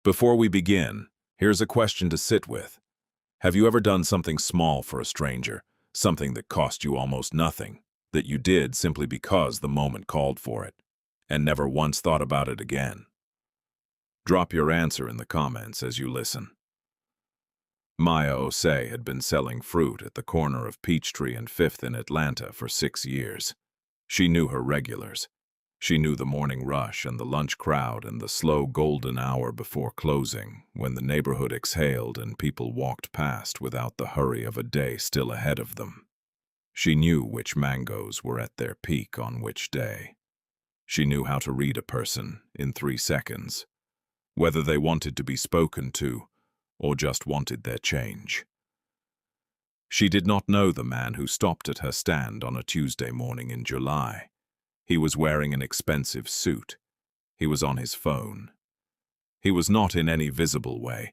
Before we begin, here's a question to sit with. Have you ever done something small for a stranger, something that cost you almost nothing, that you did simply because the moment called for it, and never once thought about it again? Drop your answer in the comments as you listen. Maya Osei had been selling fruit at the corner of Peachtree and 5th in Atlanta for 6 years. She knew her regulars. She knew the morning rush and the lunch crowd and the slow golden hour before closing, when the neighborhood exhaled and people walked past without the hurry of a day still ahead of them. She knew which mangoes were at their peak on which day. She knew how to read a person in 3 seconds, whether they wanted to be spoken to or just wanted their change. She did not know the man who stopped at her stand on a Tuesday morning in July. He was wearing an expensive suit. He was on his phone. He was not in any visible way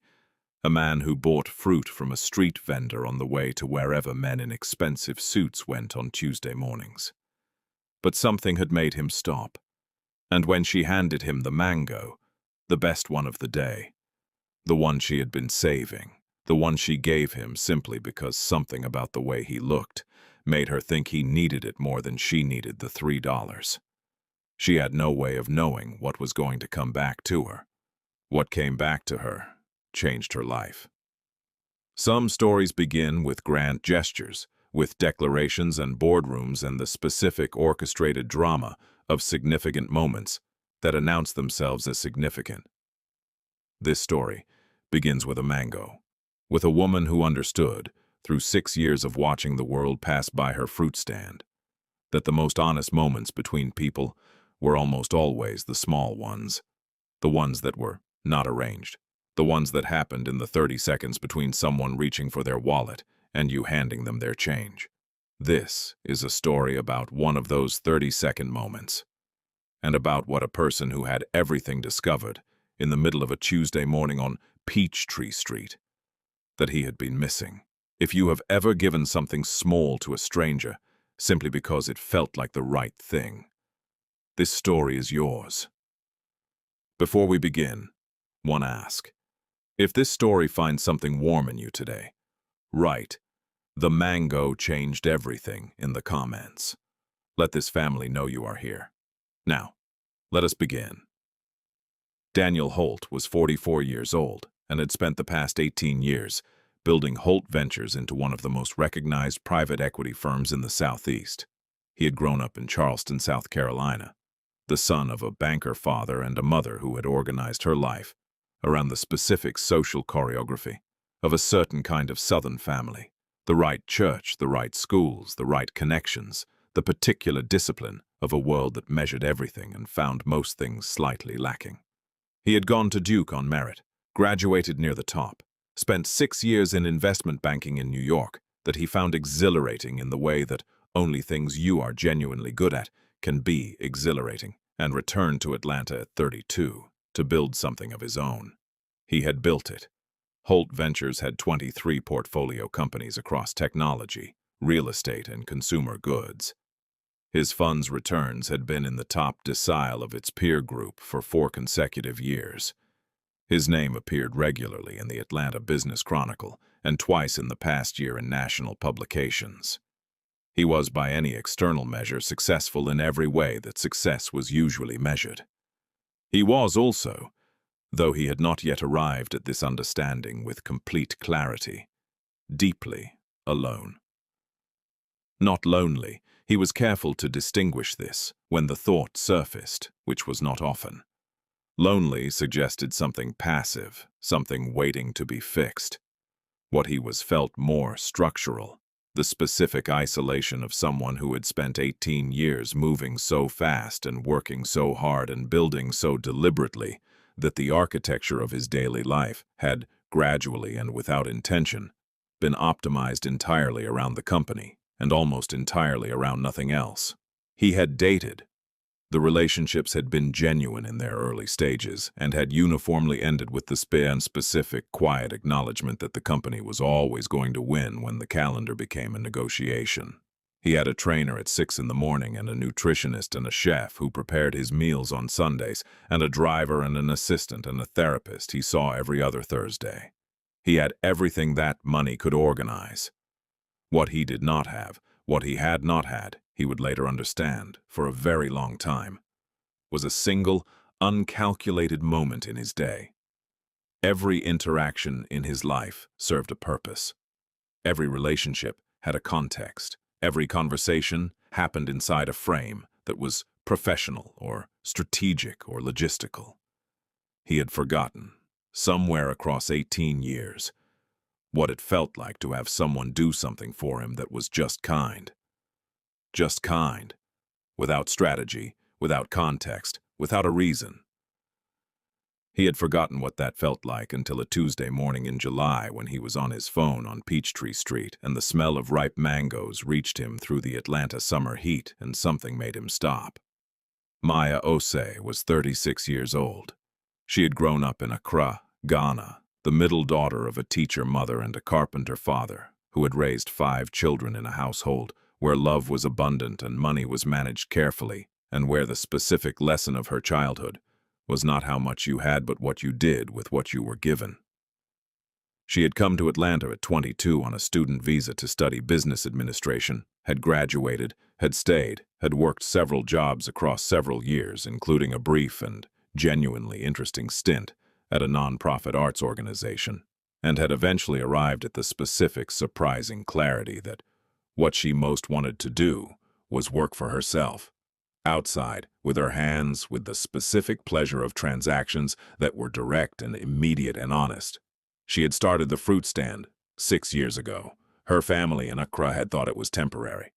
a man who bought fruit from a street vendor on the way to wherever men in expensive suits went on Tuesday mornings. But something had made him stop, and when she handed him the mango, the best one of the day, the one she had been saving, the one she gave him simply because something about the way he looked made her think he needed it more than she needed the $3. She had no way of knowing what was going to come back to her. What came back to her changed her life. Some stories begin with grand gestures, with declarations and boardrooms and the specific orchestrated drama of significant moments that announce themselves as significant. This story begins with a mango, with a woman who understood, through 6 years of watching the world pass by her fruit stand, that the most honest moments between people were almost always the small ones, the ones that were not arranged, the ones that happened in the 30 seconds between someone reaching for their wallet and you handing them their change. This is a story about one of those 30-second moments, and about what a person who had everything discovered in the middle of a Tuesday morning on Peachtree Street that he had been missing. If you have ever given something small to a stranger simply because it felt like the right thing, this story is yours. Before we begin, one ask. If this story finds something warm in you today, write, "The mango changed everything" in the comments. Let this family know you are here. Now, let us begin. Daniel Holt was 44 years old and had spent the past 18 years building Holt Ventures into one of the most recognized private equity firms in the Southeast. He had grown up in Charleston, South Carolina, the son of a banker father and a mother who had organized her life around the specific social choreography of a certain kind of Southern family, the right church, the right schools, the right connections, the particular discipline of a world that measured everything and found most things slightly lacking. He had gone to Duke on merit, graduated near the top, spent 6 years in investment banking in New York that he found exhilarating in the way that only things you are genuinely good at can be exhilarating, and returned to Atlanta at 32 to build something of his own. He had built it. Holt Ventures had 23 portfolio companies across technology, real estate, and consumer goods. His fund's returns had been in the top decile of its peer group for 4 consecutive years. His name appeared regularly in the Atlanta Business Chronicle and twice in the past year in national publications. He was, by any external measure, successful in every way that success was usually measured. He was also, though he had not yet arrived at this understanding with complete clarity, deeply alone. Not lonely, he was careful to distinguish this when the thought surfaced, which was not often. Lonely suggested something passive, something waiting to be fixed. What he was felt more structural, the specific isolation of someone who had spent 18 years moving so fast and working so hard and building so deliberately that the architecture of his daily life had, gradually and without intention, been optimized entirely around the company and almost entirely around nothing else. He had dated. The relationships had been genuine in their early stages and had uniformly ended with the specific, quiet acknowledgement that the company was always going to win when the calendar became a negotiation. He had a trainer at 6 in the morning and a nutritionist and a chef who prepared his meals on Sundays, and a driver and an assistant and a therapist he saw every other Thursday. He had everything that money could organize. What he did not have, what he had not had, he would later understand, for a very long time, was a single, uncalculated moment in his day. Every interaction in his life served a purpose. Every relationship had a context. Every conversation happened inside a frame that was professional or strategic or logistical. He had forgotten, somewhere across 18 years, what it felt like to have someone do something for him that was just kind. Just kind, without strategy, without context, without a reason. He had forgotten what that felt like until a Tuesday morning in July when he was on his phone on Peachtree Street and the smell of ripe mangoes reached him through the Atlanta summer heat and something made him stop. Maya Osei was 36 years old. She had grown up in Accra, Ghana, the middle daughter of a teacher mother and a carpenter father who had raised 5 children in a household where love was abundant and money was managed carefully, and where the specific lesson of her childhood was not how much you had but what you did with what you were given. She had come to Atlanta at 22 on a student visa to study business administration, had graduated, had stayed, had worked several jobs across several years, including a brief and genuinely interesting stint at a nonprofit arts organization, and had eventually arrived at the specific, surprising clarity that what she most wanted to do was work for herself. Outside, with her hands, with the specific pleasure of transactions that were direct and immediate and honest. She had started the fruit stand 6 years ago. Her family in Accra had thought it was temporary.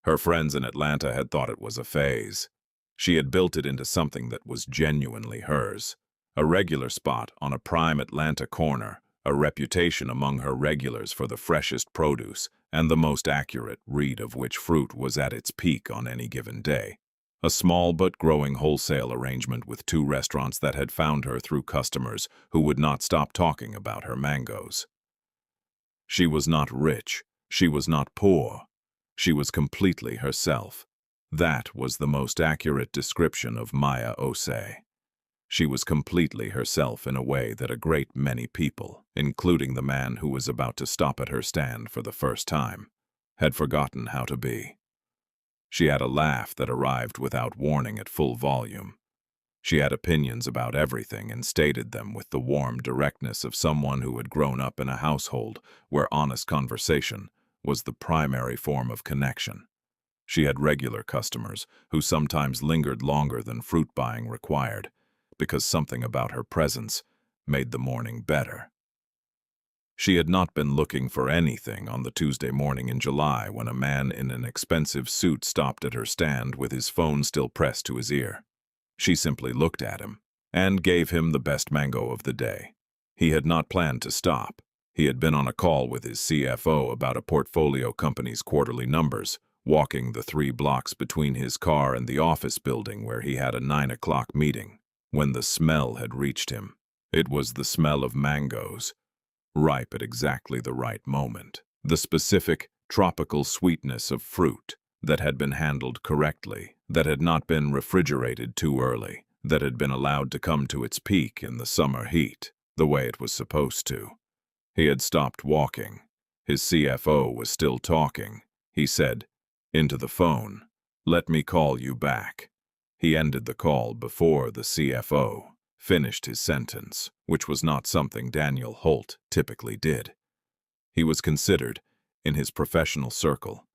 Her friends in Atlanta had thought it was a phase. She had built it into something that was genuinely hers. A regular spot on a prime Atlanta corner, a reputation among her regulars for the freshest produce and the most accurate read of which fruit was at its peak on any given day. A small but growing wholesale arrangement with 2 restaurants that had found her through customers who would not stop talking about her mangoes. She was not rich. She was not poor. She was completely herself. That was the most accurate description of Maya Osei. She was completely herself in a way that a great many people, including the man who was about to stop at her stand for the first time, had forgotten how to be. She had a laugh that arrived without warning at full volume. She had opinions about everything and stated them with the warm directness of someone who had grown up in a household where honest conversation was the primary form of connection. She had regular customers who sometimes lingered longer than fruit buying required because something about her presence made the morning better. She had not been looking for anything on the Tuesday morning in July when a man in an expensive suit stopped at her stand with his phone still pressed to his ear. She simply looked at him and gave him the best mango of the day. He had not planned to stop. He had been on a call with his CFO about a portfolio company's quarterly numbers, walking the 3 blocks between his car and the office building where he had a 9 o'clock meeting, when the smell had reached him. It was the smell of mangoes, ripe at exactly the right moment. The specific, tropical sweetness of fruit that had been handled correctly, that had not been refrigerated too early, that had been allowed to come to its peak in the summer heat, the way it was supposed to. He had stopped walking. His CFO was still talking. He said, into the phone, "Let me call you back." He ended the call before the CFO finished his sentence, which was not something Daniel Holt typically did. He was considered, in his professional circle,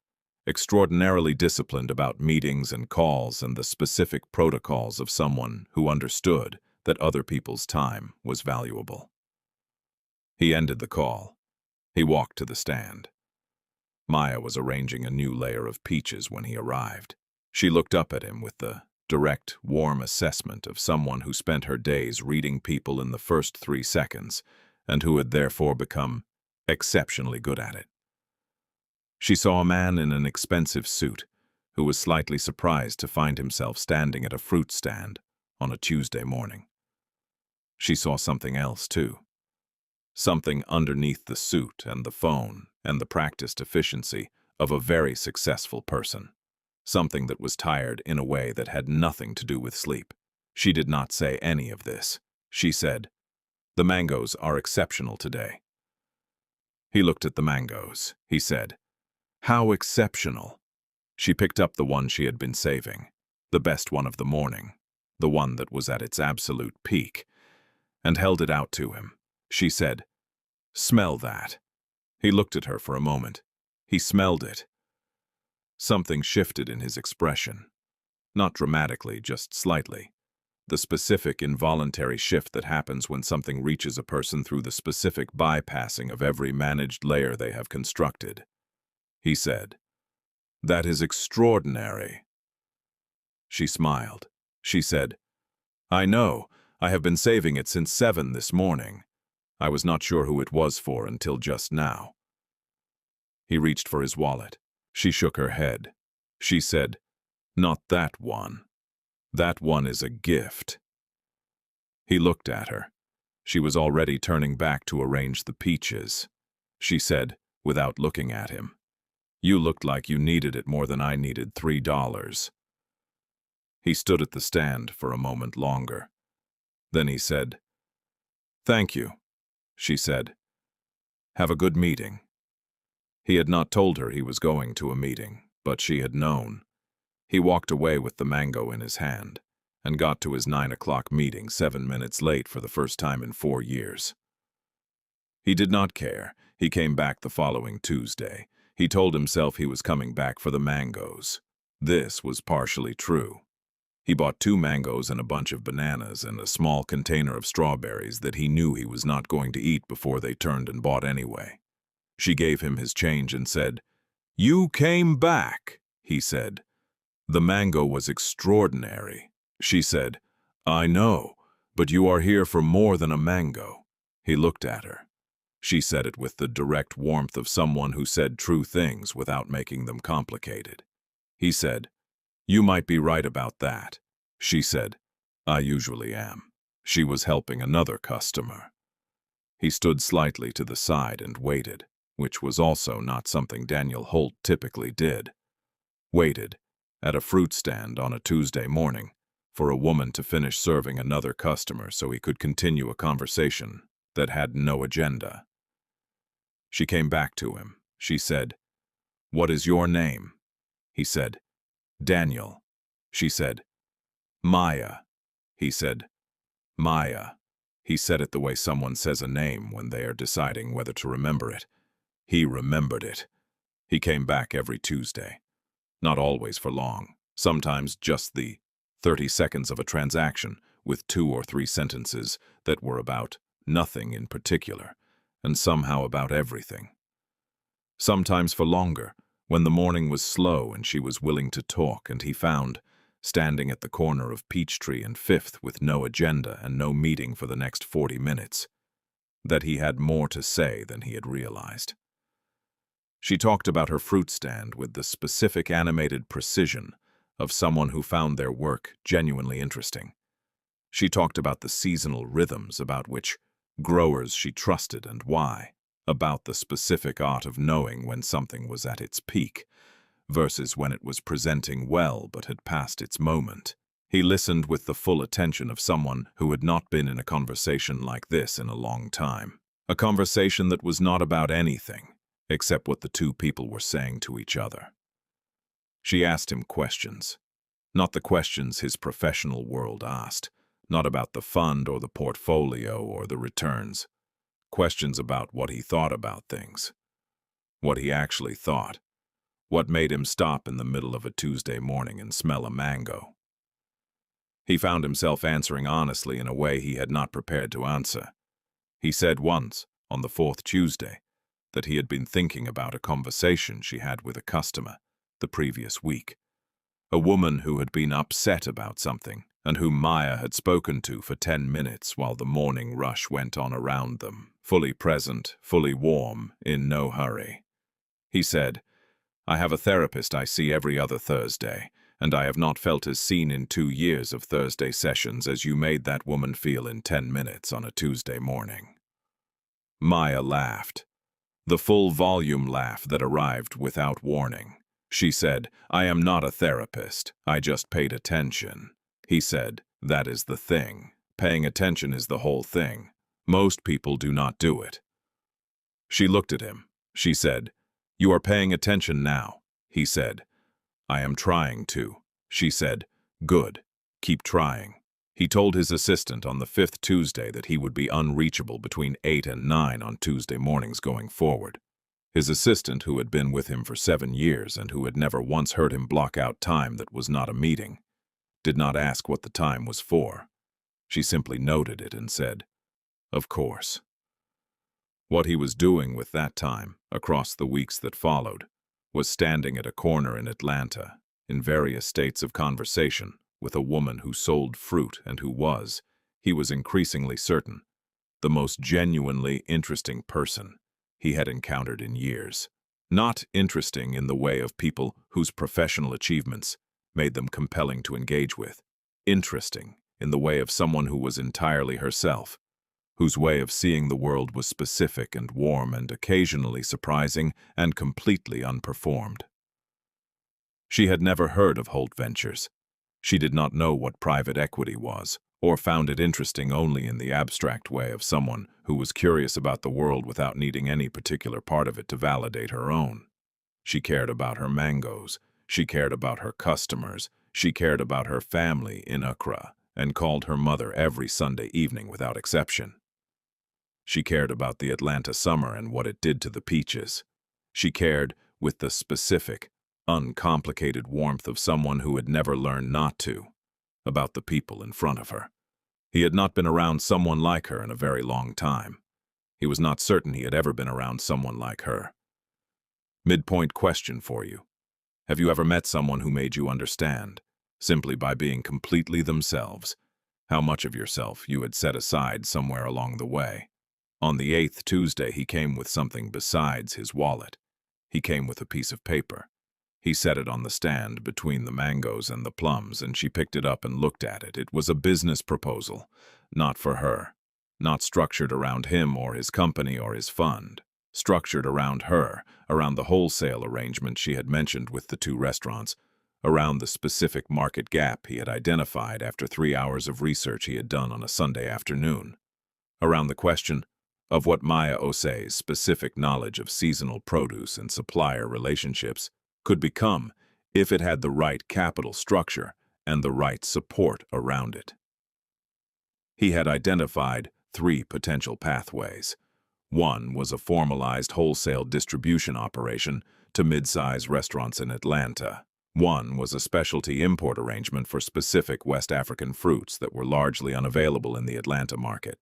extraordinarily disciplined about meetings and calls and the specific protocols of someone who understood that other people's time was valuable. He ended the call. He walked to the stand. Maya was arranging a new layer of peaches when he arrived. She looked up at him with the direct, warm assessment of someone who spent her days reading people in the first 3 seconds and who had therefore become exceptionally good at it. She saw a man in an expensive suit who was slightly surprised to find himself standing at a fruit stand on a Tuesday morning. She saw something else, too. Something underneath the suit and the phone and the practiced efficiency of a very successful person. Something that was tired in a way that had nothing to do with sleep. She did not say any of this. She said, "The mangoes are exceptional today." He looked at the mangoes. He said, "How exceptional?" She picked up the one she had been saving, the best one of the morning, the one that was at its absolute peak, and held it out to him. She said, "Smell that." He looked at her for a moment. He smelled it. Something shifted in his expression. Not dramatically, just slightly. The specific involuntary shift that happens when something reaches a person through the specific bypassing of every managed layer they have constructed. He said, "That is extraordinary." She smiled. She said, "I know. I have been saving it since 7 this morning. I was not sure who it was for until just now." He reached for his wallet. She shook her head. She said, "Not that one. That one is a gift." He looked at her. She was already turning back to arrange the peaches. She said, without looking at him, "You looked like you needed it more than I needed $3. He stood at the stand for a moment longer. Then he said, "Thank you," she said. "Have a good meeting." He had not told her he was going to a meeting, but she had known. He walked away with the mango in his hand and got to his 9 o'clock meeting 7 minutes late for the first time in 4 years. He did not care. He came back the following Tuesday. He told himself he was coming back for the mangoes. This was partially true. He bought 2 mangoes and a bunch of bananas and a small container of strawberries that he knew he was not going to eat before they turned and bought anyway. She gave him his change and said, "You came back," he said. "The mango was extraordinary." She said, "I know, but you are here for more than a mango." He looked at her. She said it with the direct warmth of someone who said true things without making them complicated. He said, "You might be right about that." She said, "I usually am." She was helping another customer. He stood slightly to the side and waited, which was also not something Daniel Holt typically did. Waited, at a fruit stand on a Tuesday morning, for a woman to finish serving another customer so he could continue a conversation that had no agenda. She came back to him. She said, "What is your name?" He said, "Daniel." She said, "Maya." He said, "Maya." He said it the way someone says a name when they are deciding whether to remember it. He remembered it. He came back every Tuesday. Not always for long. Sometimes just the 30 seconds of a transaction with 2 or 3 sentences that were about nothing in particular, and somehow about everything. Sometimes for longer, when the morning was slow and she was willing to talk, and he found, standing at the corner of Peachtree and 5th with no agenda and no meeting for the next 40 minutes, that he had more to say than he had realized. She talked about her fruit stand with the specific animated precision of someone who found their work genuinely interesting. She talked about the seasonal rhythms about which growers she trusted and why, about the specific art of knowing when something was at its peak versus when it was presenting well but had passed its moment. He listened with the full attention of someone who had not been in a conversation like this in a long time. A conversation that was not about anything except what the 2 people were saying to each other. She asked him questions. Not the questions his professional world asked, not about the fund or the portfolio or the returns. Questions about what he thought about things. What he actually thought. What made him stop in the middle of a Tuesday morning and smell a mango. He found himself answering honestly in a way he had not prepared to answer. He said once, on the 4th Tuesday, that he had been thinking about a conversation she had with a customer the previous week. A woman who had been upset about something and whom Maya had spoken to for 10 minutes while the morning rush went on around them, fully present, fully warm, in no hurry. He said, "I have a therapist I see every other Thursday, and I have not felt as seen in 2 years of Thursday sessions as you made that woman feel in 10 minutes on a Tuesday morning." Maya laughed. The full volume laugh that arrived without warning. She said, "I am not a therapist. I just paid attention." He said, "That is the thing. Paying attention is the whole thing. Most people do not do it." She looked at him. She said, "You are paying attention now." He said, "I am trying to." She said, "Good. Keep trying." He told his assistant on the 5th Tuesday that he would be unreachable between 8 and 9 on Tuesday mornings going forward. His assistant, who had been with him for 7 years and who had never once heard him block out time that was not a meeting, did not ask what the time was for. She simply noted it and said, "Of course." What he was doing with that time, across the weeks that followed, was standing at a corner in Atlanta, in various states of conversation, with a woman who sold fruit and who was, he was increasingly certain, the most genuinely interesting person he had encountered in years. Not interesting in the way of people whose professional achievements made them compelling to engage with. Interesting in the way of someone who was entirely herself, whose way of seeing the world was specific and warm and occasionally surprising and completely unperformed. She had never heard of Holt Ventures. She did not know what private equity was, or found it interesting only in the abstract way of someone who was curious about the world without needing any particular part of it to validate her own. She cared about her mangoes. She cared about her customers. She cared about her family in Accra and called her mother every Sunday evening without exception. She cared about the Atlanta summer and what it did to the peaches. She cared with the specific, uncomplicated warmth of someone who had never learned not to, about the people in front of her. He had not been around someone like her in a very long time. He was not certain he had ever been around someone like her. Midpoint question for you. Have you ever met someone who made you understand, simply by being completely themselves, how much of yourself you had set aside somewhere along the way? On the 8th Tuesday, he came with something besides his wallet. He came with a piece of paper. He set it on the stand between the mangoes and the plums, and she picked it up and looked at it. It was a business proposal, not for her, not structured around him or his company or his fund, structured around her, around the wholesale arrangement she had mentioned with the 2 restaurants, around the specific market gap he had identified after 3 hours of research he had done on a Sunday afternoon, around the question of what Maya Osei's specific knowledge of seasonal produce and supplier relationships could become if it had the right capital structure and the right support around it. He had identified 3 potential pathways. One was a formalized wholesale distribution operation to mid-size restaurants in Atlanta. One was a specialty import arrangement for specific West African fruits that were largely unavailable in the Atlanta market.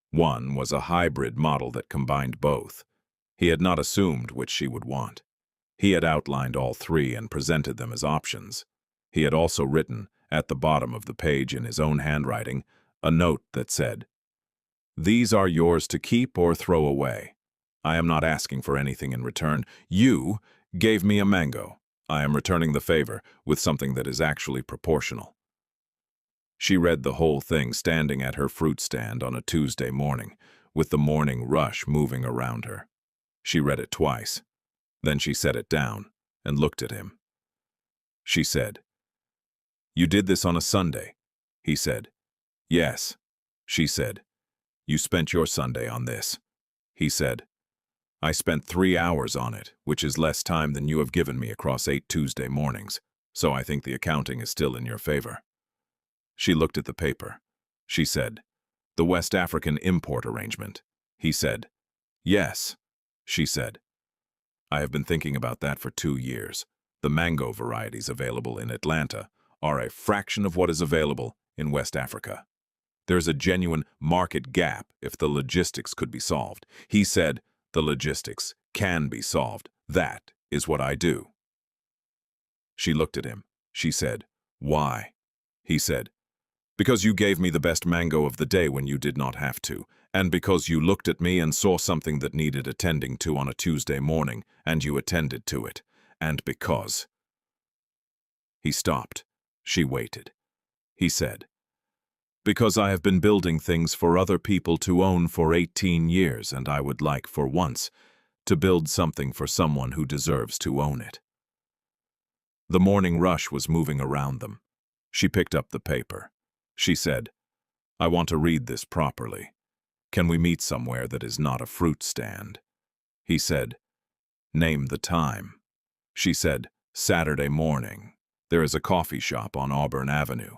One was a hybrid model that combined both. He had not assumed which she would want. He had outlined all 3 and presented them as options. He had also written, at the bottom of the page in his own handwriting, a note that said, "These are yours to keep or throw away. I am not asking for anything in return. You gave me a mango. I am returning the favor with something that is actually proportional." She read the whole thing standing at her fruit stand on a Tuesday morning, with the morning rush moving around her. She read it twice. Then she set it down and looked at him. She said, "You did this on a Sunday?" He said, "Yes." She said, "You spent your Sunday on this." He said, "I spent 3 hours on it, which is less time than you have given me across 8 Tuesday mornings, so I think the accounting is still in your favor." She looked at the paper. She said, "The West African import arrangement." He said, "Yes." She said, "I have been thinking about that for 2 years. The mango varieties available in Atlanta are a fraction of what is available in West Africa. There is a genuine market gap if the logistics could be solved." He said, "The logistics can be solved. That is what I do." She looked at him. She said, "Why?" He said, "Because you gave me the best mango of the day when you did not have to, and because you looked at me and saw something that needed attending to on a Tuesday morning, and you attended to it, and because—" He stopped. She waited. He said, "Because I have been building things for other people to own for 18 years, and I would like, for once, to build something for someone who deserves to own it. The morning rush was moving around them. She picked up the paper. She said, "I want to read this properly. Can we meet somewhere that is not a fruit stand?" He said, "Name the time." She said, "Saturday morning. There is a coffee shop on Auburn Avenue.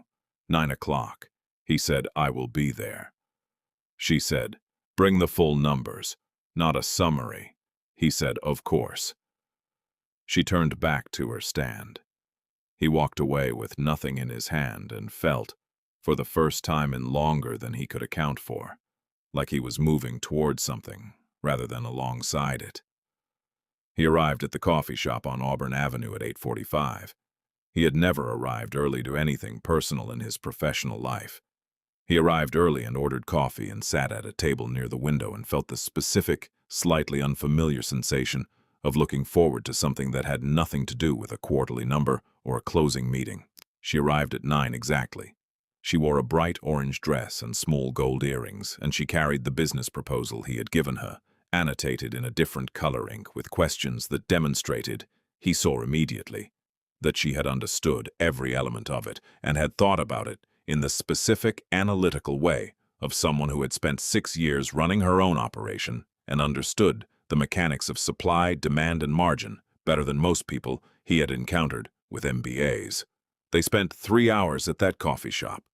9 o'clock. He said, "I will be there." She said, "Bring the full numbers, not a summary." He said, "Of course." She turned back to her stand. He walked away with nothing in his hand and felt, for the first time in longer than he could account for, like he was moving towards something rather than alongside it. He arrived at the coffee shop on Auburn Avenue at 8:45. He had never arrived early to anything personal in his professional life. He arrived early and ordered coffee and sat at a table near the window and felt the specific, slightly unfamiliar sensation of looking forward to something that had nothing to do with a quarterly number or a closing meeting. She arrived at 9 exactly. She wore a bright orange dress and small gold earrings, and she carried the business proposal he had given her, annotated in a different color ink with questions that demonstrated, he saw immediately, that she had understood every element of it and had thought about it in the specific, analytical way of someone who had spent 6 years running her own operation and understood the mechanics of supply, demand, and margin better than most people he had encountered with MBAs. They spent 3 hours at that coffee shop,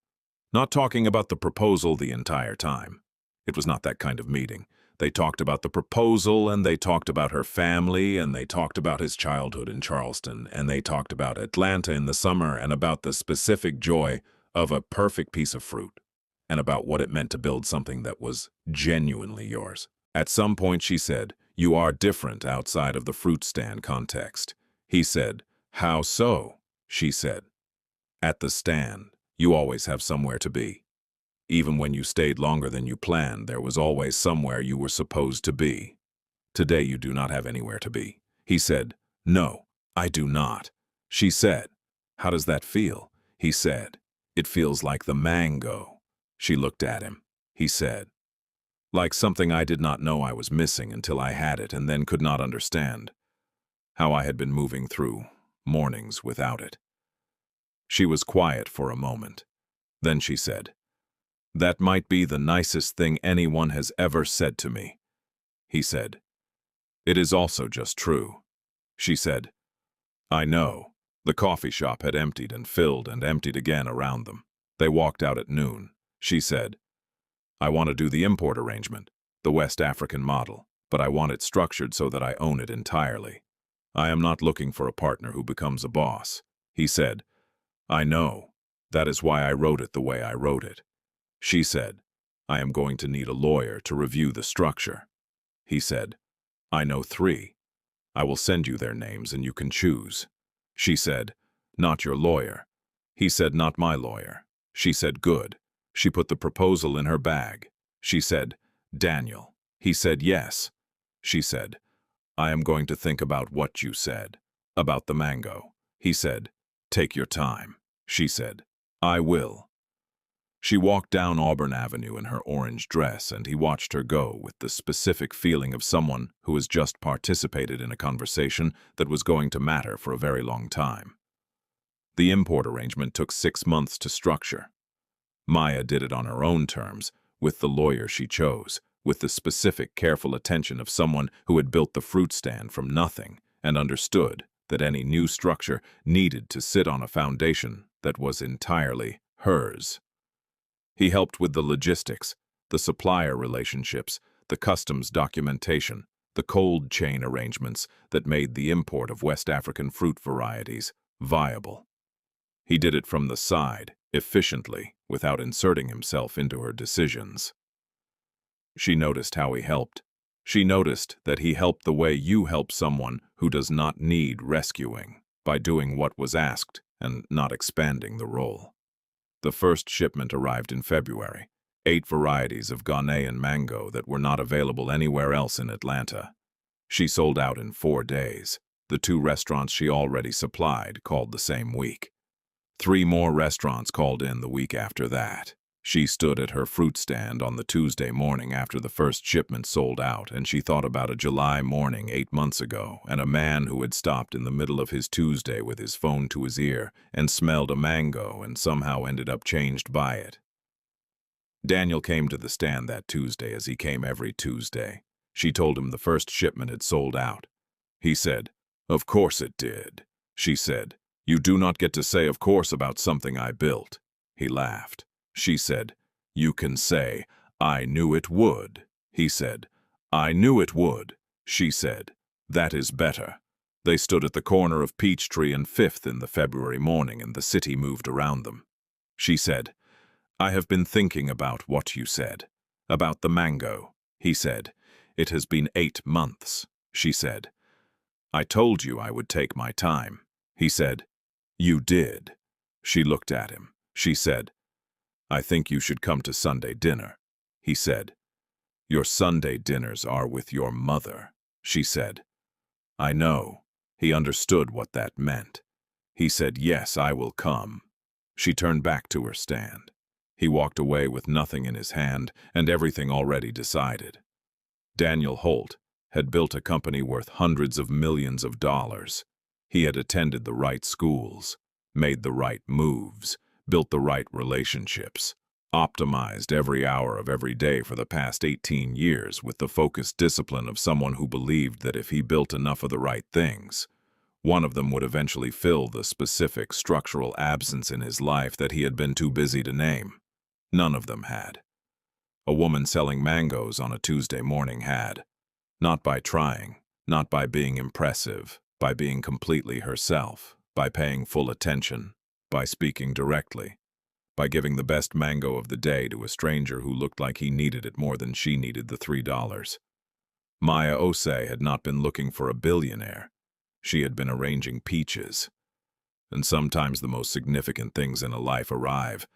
not talking about the proposal the entire time. It was not that kind of meeting. They talked about the proposal, and they talked about her family, and they talked about his childhood in Charleston, and they talked about Atlanta in the summer, and about the specific joy of a perfect piece of fruit, and about what it meant to build something that was genuinely yours. At some point she said, "You are different outside of the fruit stand context." He said, "How so?" She said, "At the stand, you always have somewhere to be. Even when you stayed longer than you planned, there was always somewhere you were supposed to be. Today you do not have anywhere to be." He said, "No, I do not." She said, "How does that feel?" He said, "It feels like the mango." She looked at him. He said, "Like something I did not know I was missing until I had it and then could not understand how I had been moving through mornings without it." She was quiet for a moment. Then she said, "That might be the nicest thing anyone has ever said to me." He said, "It is also just true." She said, "I know." The coffee shop had emptied and filled and emptied again around them. They walked out at noon. She said, "I want to do the import arrangement, the West African model, but I want it structured so that I own it entirely. I am not looking for a partner who becomes a boss." He said, "I know. That is why I wrote it the way I wrote it." She said, "I am going to need a lawyer to review the structure." He said, "I know 3. I will send you their names and you can choose." She said, "Not your lawyer." He said, "Not my lawyer." She said, "Good." She put the proposal in her bag. She said, "Daniel." He said, "Yes." She said, "I am going to think about what you said, about the mango." He said, "Take your time." She said, "I will." She walked down Auburn Avenue in her orange dress, and he watched her go with the specific feeling of someone who has just participated in a conversation that was going to matter for a very long time. The import arrangement took 6 months to structure. Maya did it on her own terms, with the lawyer she chose, with the specific, careful attention of someone who had built the fruit stand from nothing and understood that any new structure needed to sit on a foundation that was entirely hers. He helped with the logistics, the supplier relationships, the customs documentation, the cold chain arrangements that made the import of West African fruit varieties viable. He did it from the side, efficiently, without inserting himself into her decisions. She noticed how he helped. She noticed that he helped the way you help someone who does not need rescuing, by doing what was asked and not expanding the role. The first shipment arrived in February, 8 varieties of Ghanaian mango that were not available anywhere else in Atlanta. She sold out in 4 days. The 2 restaurants she already supplied called the same week. 3 more restaurants called in the week after that. She stood at her fruit stand on the Tuesday morning after the first shipment sold out, and she thought about a July morning 8 months ago and a man who had stopped in the middle of his Tuesday with his phone to his ear and smelled a mango and somehow ended up changed by it. Daniel came to the stand that Tuesday as he came every Tuesday. She told him the first shipment had sold out. He said, "Of course it did." She said, "You do not get to say of course about something I built." He laughed. She said, "You can say, I knew it would." He said, "I knew it would." She said, "That is better." They stood at the corner of Peachtree and Fifth in the February morning, and the city moved around them. She said, "I have been thinking about what you said. About the mango." He said, "It has been 8 months." She said, "I told you I would take my time." He said, "You did." She looked at him. She said, "I think you should come to Sunday dinner." He said, "Your Sunday dinners are with your mother." She said, "I know." He understood what that meant. He said, "Yes, I will come." She turned back to her stand. He walked away with nothing in his hand and everything already decided. Daniel Holt had built a company worth hundreds of millions of dollars. He had attended the right schools, made the right moves, built the right relationships, optimized every hour of every day for the past 18 years with the focused discipline of someone who believed that if he built enough of the right things, one of them would eventually fill the specific structural absence in his life that he had been too busy to name. None of them had. A woman selling mangoes on a Tuesday morning had. Not by trying, not by being impressive, by being completely herself, by paying full attention, by speaking directly, by giving the best mango of the day to a stranger who looked like he needed it more than she needed the $3. Maya Osei had not been looking for a billionaire. She had been arranging peaches. And sometimes the most significant things in a life arrive,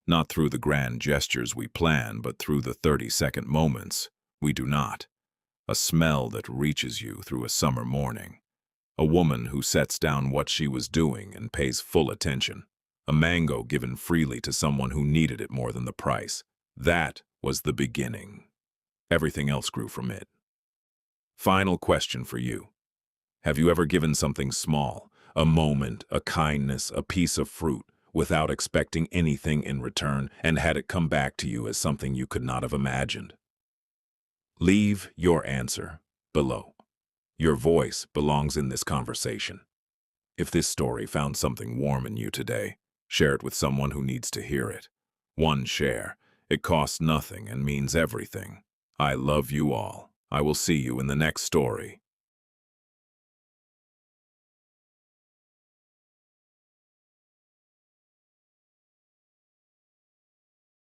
not through the grand gestures we plan, but through the 30-second moments we do not. A smell that reaches you through a summer morning. A woman who sets down what she was doing and pays full attention. A mango given freely to someone who needed it more than the price. That was the beginning. Everything else grew from it. Final question for you. Have you ever given something small, a moment, a kindness, a piece of fruit, without expecting anything in return, and had it come back to you as something you could not have imagined? Leave your answer below. Your voice belongs in this conversation. If this story found something warm in you today, share it with someone who needs to hear it. One share. It costs nothing and means everything. I love you all. I will see you in the next story.